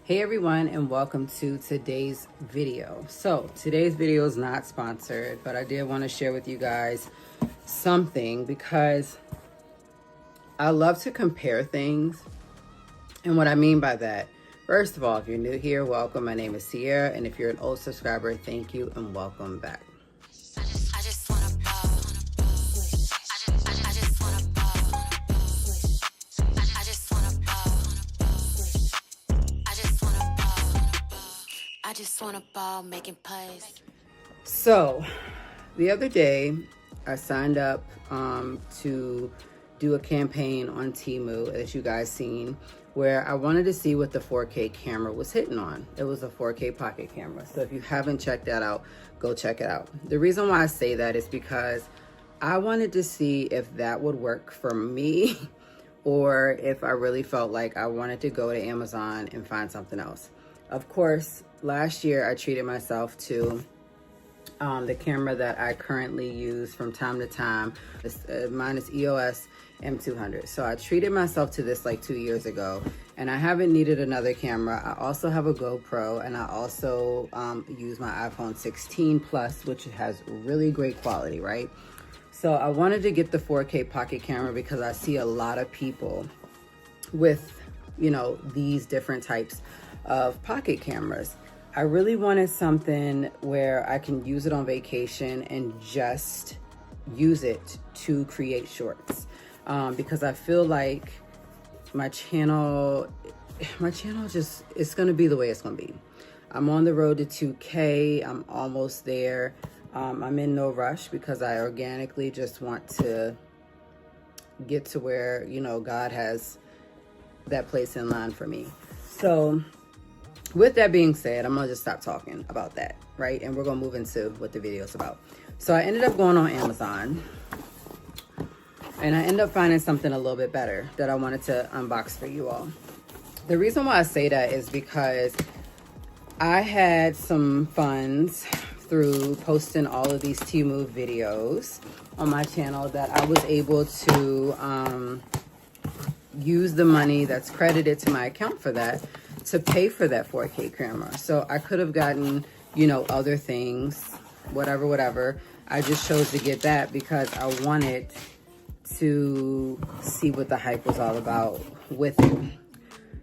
Hey everyone, and welcome to today's video. So today's video is not sponsored, but I did want to share with you guys something because I love to compare things. And what I mean by that, first of all, if you're new here, welcome. My name is Sierra, and if you're an old subscriber, thank you and welcome back. I just want a ball making plays. So the other day I signed up to do a campaign on Temu, as you guys seen, where I wanted to see what the 4K camera was hitting on. It was a 4K pocket camera. So if you haven't checked that out, go check it out. The reason why I say that is because I wanted to see if that would work for me or if I really felt like I wanted to go to Amazon and find something else. Of course, last year I treated myself to the camera that I currently use from time to time. Mine is EOS M200. So I treated myself to this like 2 years ago, and I haven't needed another camera. I also have a GoPro, and I also use my iPhone 16 Plus, which has really great quality, right? So I wanted to get the 4K pocket camera because I see a lot of people with, you know, these different types of pocket cameras. I really wanted something where I can use it on vacation and just use it to create shorts, because I feel like my channel just, it's gonna be the way it's gonna be. I'm on the road to 2K. I'm almost there. I'm in no rush because I organically just want to get to where, you know, God has that place in line for me. So with that being said, I'm gonna just stop talking about that, right? And we're gonna move into what the video is about. So I ended up going on Amazon, and I ended up finding something a little bit better that I wanted to unbox for you all. The reason why I say that is because I had some funds through posting all of these Temu videos on my channel that I was able to use the money that's credited to my account for that to pay for that 4K camera. So I could have gotten, you know, other things, whatever. I just chose to get that because I wanted to see what the hype was all about with it.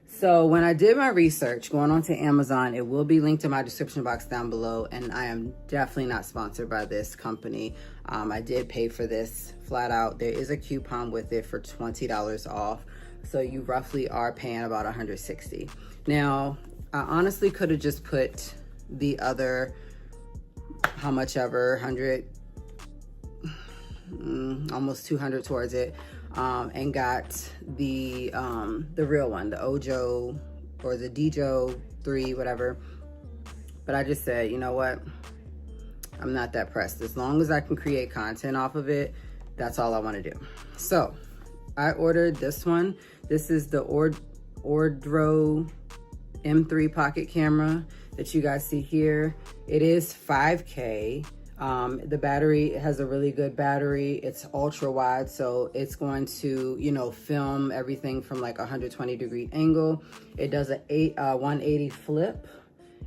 So when I did my research going on to Amazon, it will be linked in my description box down below, and I am definitely not sponsored by this company. I did pay for this flat out. There is a coupon with it for $20 off. So you roughly are paying about $160. Now, I honestly could have just put the other, how much ever, 100, almost 200 towards it, and got the real one, the Ojo or the Dijo 3, whatever. But I just said, you know what? I'm not that pressed. As long as I can create content off of it, that's all I want to do. So I ordered this one. This is the Ordro M3 pocket camera that you guys see here. It is 5K. The battery has a really good battery. It's ultra wide, so it's going to, you know, film everything from like 120-degree angle. It does a 180 flip,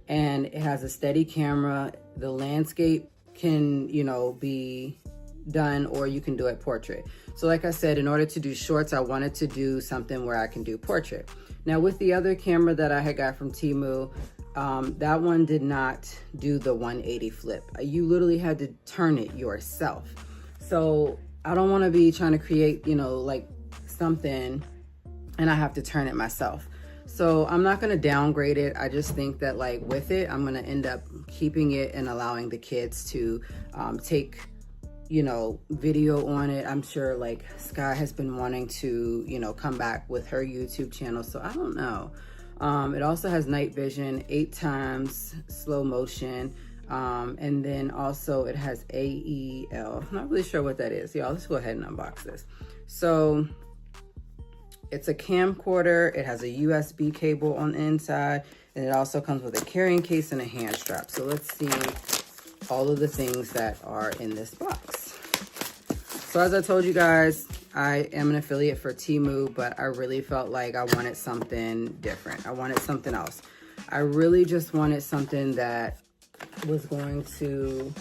and it has a steady camera. The landscape can, you know, be done, or you can do it portrait. So like I said, in order to do shorts, I wanted to do something where I can do portrait. Now with the other camera that I had got from Temu, that one did not do the 180 flip. You literally had to turn it yourself. So I don't want to be trying to create, you know, like something and I have to turn it myself. So I'm not going to downgrade it. I just think that like with it, I'm going to end up keeping it and allowing the kids to take, you know, video on it. I'm sure like Sky has been wanting to, you know, come back with her YouTube channel. So I don't know. It also has night vision, 8 times slow motion. And then also it has AEL. I'm not really sure what that is. Y'all, let's go ahead and unbox this. So it's a camcorder. It has a USB cable on the inside, and it also comes with a carrying case and a hand strap. So let's see all of the things that are in this box. So as I told you guys, I am an affiliate for Temu, but I really felt like I wanted something different. I wanted something else. I really just wanted something that was going to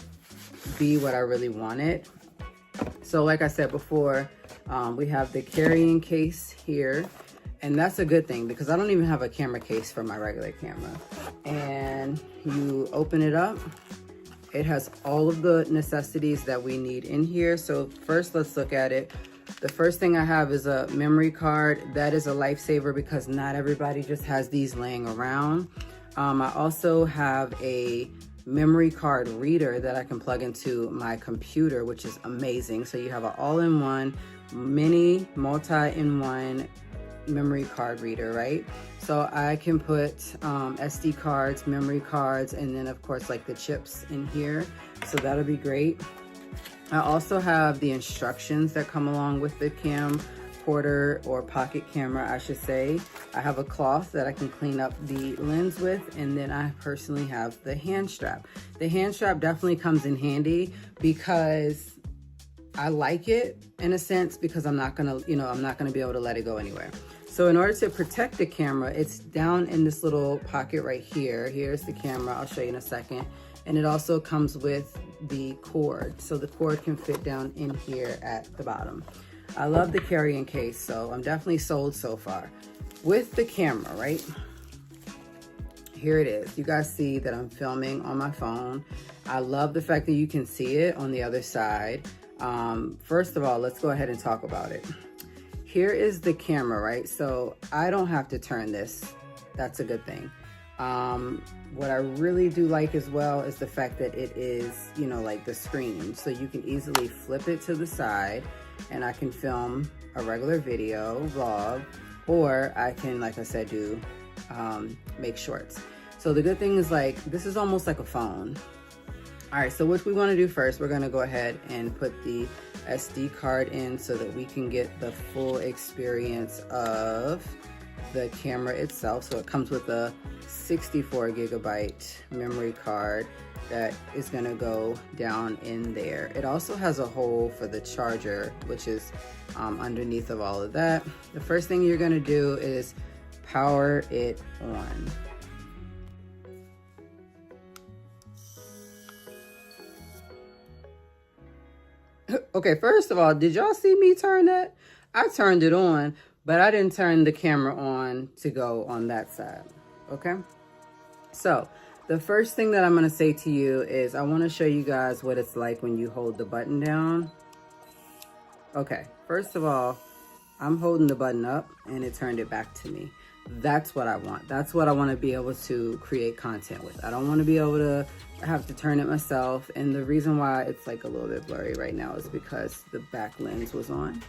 be what I really wanted. So like I said before, we have the carrying case here, and that's a good thing because I don't even have a camera case for my regular camera. And you open it up. It has all of the necessities that we need in here. So first, let's look at it. The first thing I have is a memory card. That is a lifesaver because not everybody just has these laying around. I also have a memory card reader that I can plug into my computer, which is amazing. So you have an all-in-one, mini, multi-in-one memory card reader, right? So I can put SD cards, memory cards, and then of course like the chips in here. So that'll be great. I also have the instructions that come along with the camcorder or pocket camera, I should say. I have a cloth that I can clean up the lens with, and then I personally have the hand strap. The hand strap definitely comes in handy because I like it in a sense because I'm not gonna be able to let it go anywhere. So in order to protect the camera, it's down in this little pocket right here. Here's the camera, I'll show you in a second. And it also comes with the cord. So the cord can fit down in here at the bottom. I love the carrying case, so I'm definitely sold so far. With the camera, right? Here it is. You guys see that I'm filming on my phone. I love the fact that you can see it on the other side. First of all, let's go ahead and talk about it. Here is the camera, right? So I don't have to turn this. That's a good thing. What I really do like as well is the fact that it is, like the screen. So you can easily flip it to the side and I can film a regular video, vlog, or I can, like I said, do make shorts. So the good thing is like, this is almost like a phone. All right, so what we want to do first, we're going to go ahead and put the SD card in so that we can get the full experience of the camera itself. So it comes with a 64 gigabyte memory card that is going to go down in there. It also has a hole for the charger, which is underneath of all of that. The first thing you're going to do is power it on. Okay, first of all, did y'all see me turn that? I turned it on, but I didn't turn the camera on to go on that side, okay? So the first thing that I'm gonna say to you is I wanna show you guys what it's like when you hold the button down. Okay, first of all, I'm holding the button up and it turned it back to me. That's what I want. That's what I wanna be able to create content with. I don't wanna be able to have to turn it myself. And the reason why it's like a little bit blurry right now is because the back lens was on.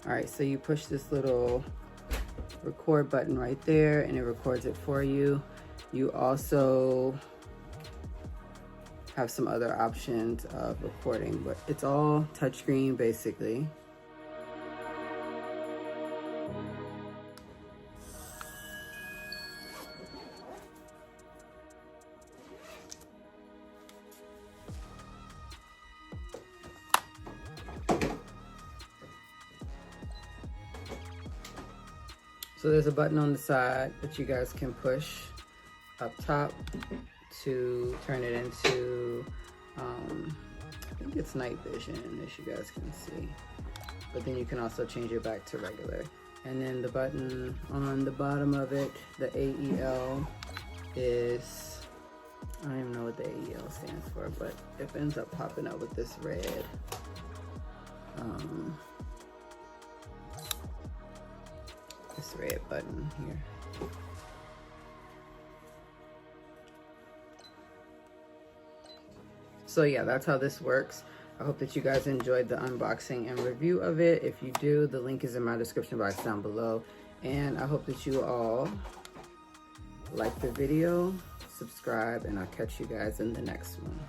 All right, so you push this little record button right there and it records it for you. You also have some other options of recording, but it's all touchscreen basically. So there's a button on the side that you guys can push up top to turn it into, I think it's night vision, as you guys can see. But then you can also change it back to regular. And then the button on the bottom of it, the AEL, is, I don't even know what the AEL stands for, but it ends up popping up with this red. This red button here. So yeah, that's how this works. I hope that you guys enjoyed the unboxing and review of it. If you do, the link is in my description box down below. And I hope that you all like the video, subscribe, and I'll catch you guys in the next one.